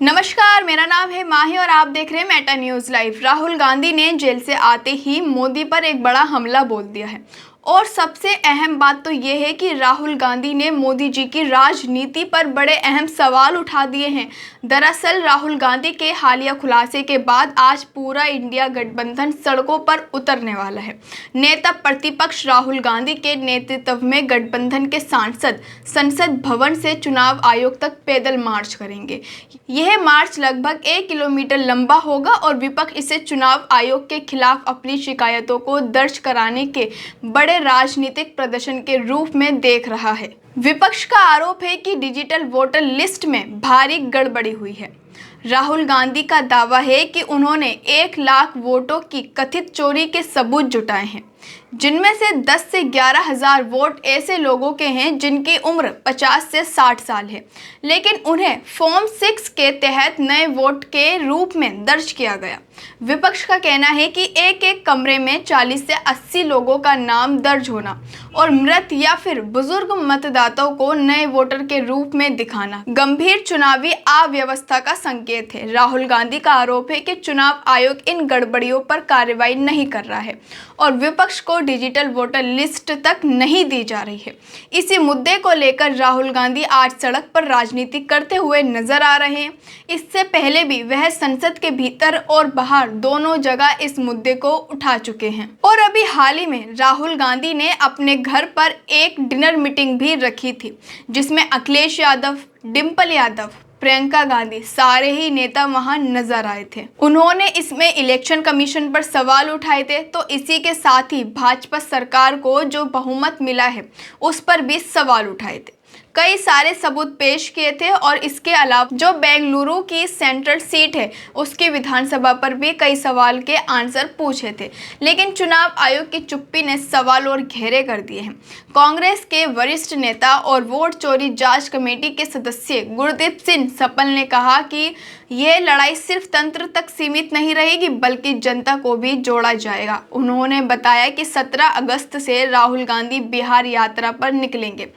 नमस्कार, मेरा नाम है माही और आप देख रहे हैं Meta news live. Rahul Gandhi ने जेल से आते ही मोदी पर एक बड़ा हमला बोल दिया है और सबसे अहम बात तो ये है कि राहुल गांधी ने मोदी जी की राजनीति पर बड़े अहम सवाल उठा दिए हैं। दरअसल राहुल गांधी के हालिया खुलासे के बाद आज पूरा इंडिया गठबंधन सड़कों पर उतरने वाला है। नेता प्रतिपक्ष राहुल गांधी के नेतृत्व में गठबंधन के सांसद संसद भवन से चुनाव आयोग तक पैदल मार्च करेंगे। यह मार्च लगभग 1 किलोमीटर लंबा होगा और विपक्ष इसे चुनाव आयोग के खिलाफ अपनी शिकायतों को दर्ज कराने के बड़े राजनीतिक प्रदर्शन के रूप में देख रहा है। विपक्ष का आरोप है कि डिजिटल वोटर लिस्ट में भारी गड़बड़ी हुई है। राहुल गांधी का दावा है कि उन्होंने 1 लाख वोटों की कथित चोरी के सबूत जुटाए हैं, जिनमें से 10 से 11 हज़ार वोट ऐसे लोगों के हैं जिनकी उम्र 50 से 60 साल है, लेकिन उन्हें फॉर्म 6 के तहत नए वोट के रूप में दर्ज किया गया। विपक्ष का कहना है कि एक कमरे में 40 से 80 लोगों का नाम दर्ज होना और मृत या फिर बुजुर्ग मतदाताओं को नए वोटर के रूप में दिखाना गंभीर चुनावी अव्यवस्था का संकेत है। राहुल गांधी का आरोप है कि चुनाव आयोग इन गड़बड़ियों पर कार्रवाई नहीं कर रहा है और विपक्ष को डिजिटल वोटर लिस्ट तक नहीं दी जा रही है। इसी मुद्दे को लेकर राहुल गांधी आज सड़क पर राजनीति करते हुए नजर आ रहे हैं। इससे पहले भी वह संसद के भीतर और बाहर दोनों जगह इस मुद्दे को उठा चुके हैं और अभी हाल ही में राहुल गांधी ने अपने घर पर एक डिनर मीटिंग भी रखी थी, जिसमें अखिलेश यादव, डिंपल यादव, प्रियंका गांधी सारे ही नेता वहां नजर आए थे। उन्होंने इसमें इलेक्शन कमीशन पर सवाल उठाए थे, तो इसी के साथ ही भाजपा सरकार को जो बहुमत मिला है उस पर भी सवाल उठाए थे। कई सारे सबूत पेश किए थे और इसके अलावा जो बेंगलुरु की सेंट्रल सीट है उसकी विधानसभा पर भी कई सवाल के आंसर पूछे थे, लेकिन चुनाव आयोग की चुप्पी ने सवाल और गहरे कर दिए हैं। कांग्रेस के वरिष्ठ नेता और वोट चोरी जांच कमेटी के सदस्य गुरदीप सिंह सपल ने कहा कि यह लड़ाई सिर्फ तंत्र तक सीमित नहीं रहेगी बल्कि जनता को भी जोड़ा जाएगा। उन्होंने बताया कि 17 अगस्त से राहुल गांधी बिहार यात्रा पर निकलेंगे।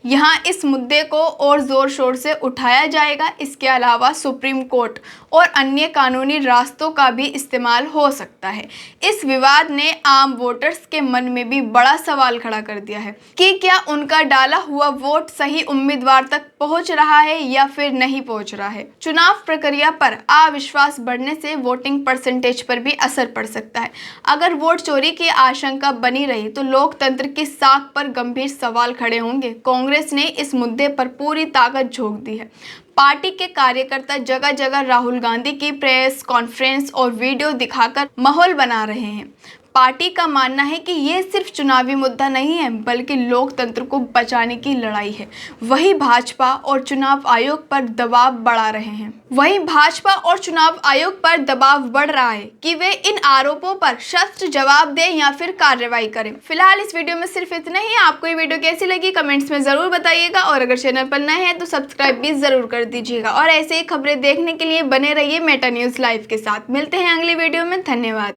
यहाँ इस मुद्दे को और जोर शोर से उठाया जाएगा। इसके अलावा सुप्रीम कोर्ट और अन्य कानूनी रास्तों का भी इस्तेमाल हो सकता है। इस विवाद ने आम वोटर्स के मन में भी बड़ा सवाल खड़ा कर दिया है कि क्या उनका डाला हुआ वोट सही उम्मीदवार तक पहुंच रहा है या फिर नहीं पहुंच रहा है। चुनाव प्रक्रिया पर अविश्वास बढ़ने से वोटिंग परसेंटेज पर भी असर पड़ सकता है। अगर वोट चोरी की आशंका बनी रही तो लोकतंत्र की साख पर गंभीर सवाल खड़े होंगे। कांग्रेस ने इस मुद्दे पर पूरी ताकत झोंक दी है। पार्टी के कार्यकर्ता जगह जगह राहुल गांधी की प्रेस कॉन्फ्रेंस और वीडियो दिखाकर माहौल बना रहे हैं। पार्टी का मानना है कि ये सिर्फ चुनावी मुद्दा नहीं है बल्कि लोकतंत्र को बचाने की लड़ाई है। वही भाजपा और चुनाव आयोग पर दबाव बढ़ा रहे हैं। बढ़ रहा है कि वे इन आरोपों पर सख्त जवाब दें या फिर कार्रवाई करें। फिलहाल इस वीडियो में सिर्फ इतना ही। आपको ये वीडियो कैसी लगी कमेंट्स में जरूर बताइएगा और अगर चैनल पर नए हैं तो सब्सक्राइब भी जरूर कर दीजिएगा और ऐसे ही खबरें देखने के लिए बने रहिए मेटा न्यूज़ लाइव के साथ। मिलते हैं अगली वीडियो में। धन्यवाद।